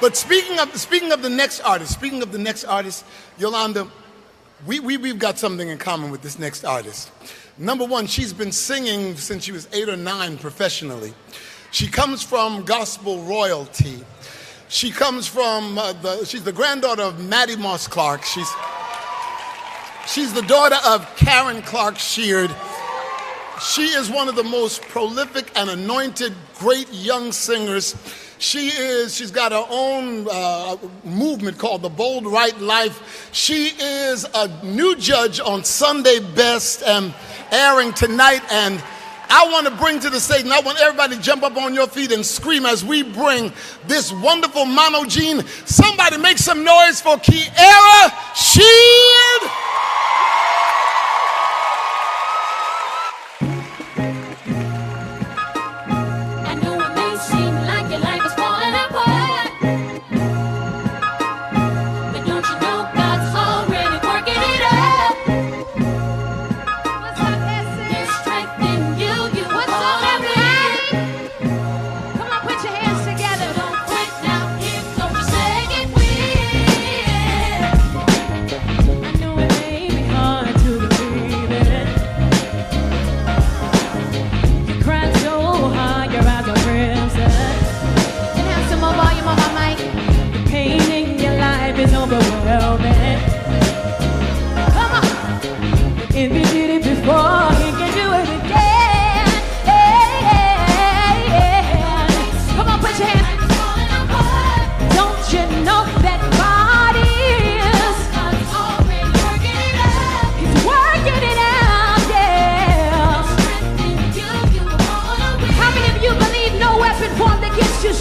But speaking of the next artist, Yolanda, we've got something in common with this next artist. Number one, she's been singing since she was 8 or 9 professionally. She comes from gospel royalty. She comes from she's the granddaughter of Mattie Moss Clark. She's the daughter of Kierra Sheard. She is one of the most prolific and anointed great young singers. She's got her own movement called the Bold Right Life. She is a new judge on Sunday Best and airing tonight. And I want to bring to the stage, and I want everybody to jump up on your feet and scream as we bring this wonderful mono gene. Somebody make some noise for Kierra Sheard.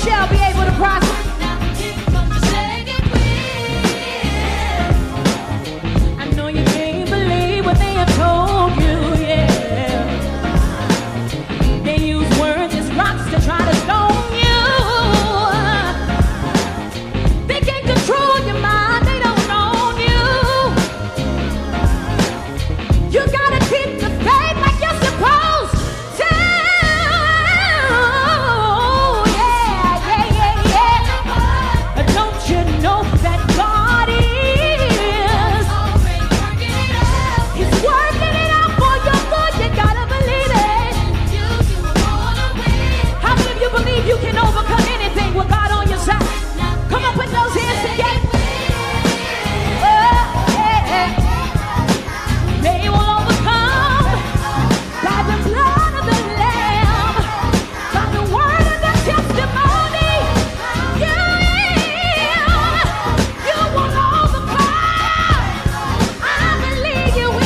Shall be able to prosper. I know you can't believe what they have told you, yeah. They use words as rocks to try to stone you. They can't control your mind, they don't own you. You gotta keep the faith like you're supposed to. You can overcome anything with God on your side. Come on, put those hands together. Oh, yeah. They will overcome by the blood of the Lamb, by the word of the testimony. You will overcome. I believe you will.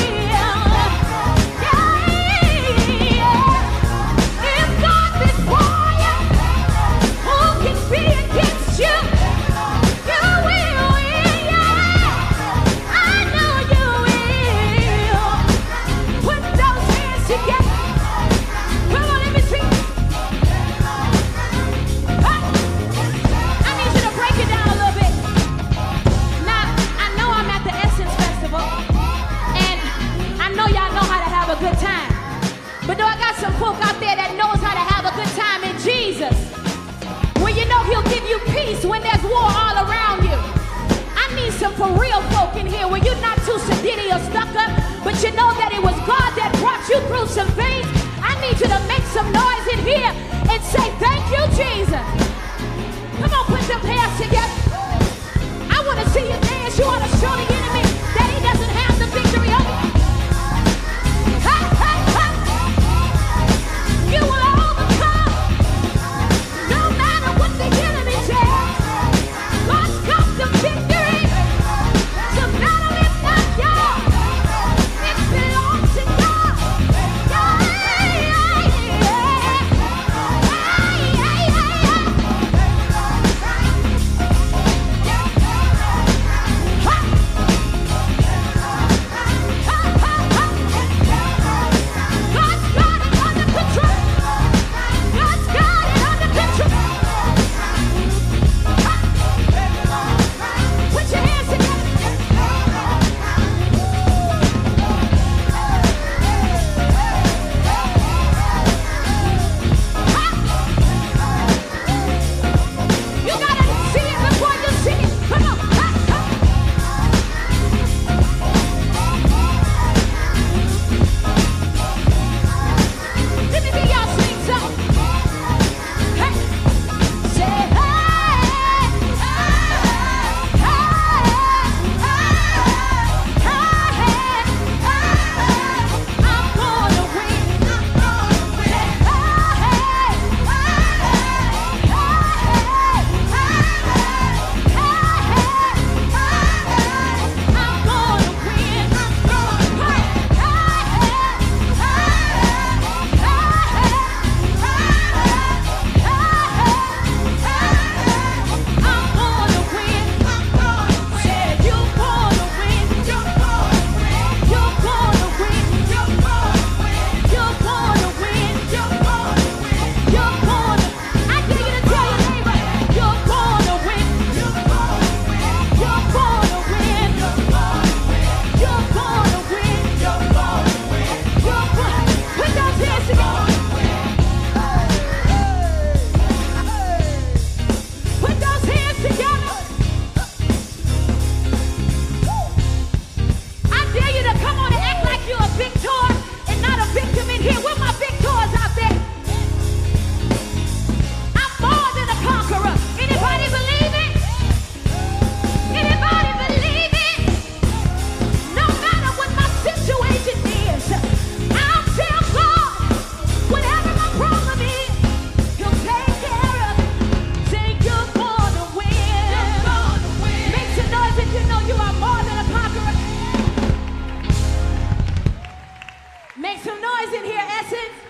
If God is for you, who can be against you? You will win, yeah. I know you will. Put those hands together. Come on, let me see. I need you to break it down a little bit. Now, I know I'm at the Essence Festival, and I know y'all know how to have a good time. But though I got some folk out there that knows how to have a good time in Jesus, where you know he'll give you peace when there's war all around you. I need some for real folk in here where you're not too sedity or stuck up, but you know that it was God that brought you through some things. I need you to make some noise in here and say, thank you, Jesus. Come on, put some hands together.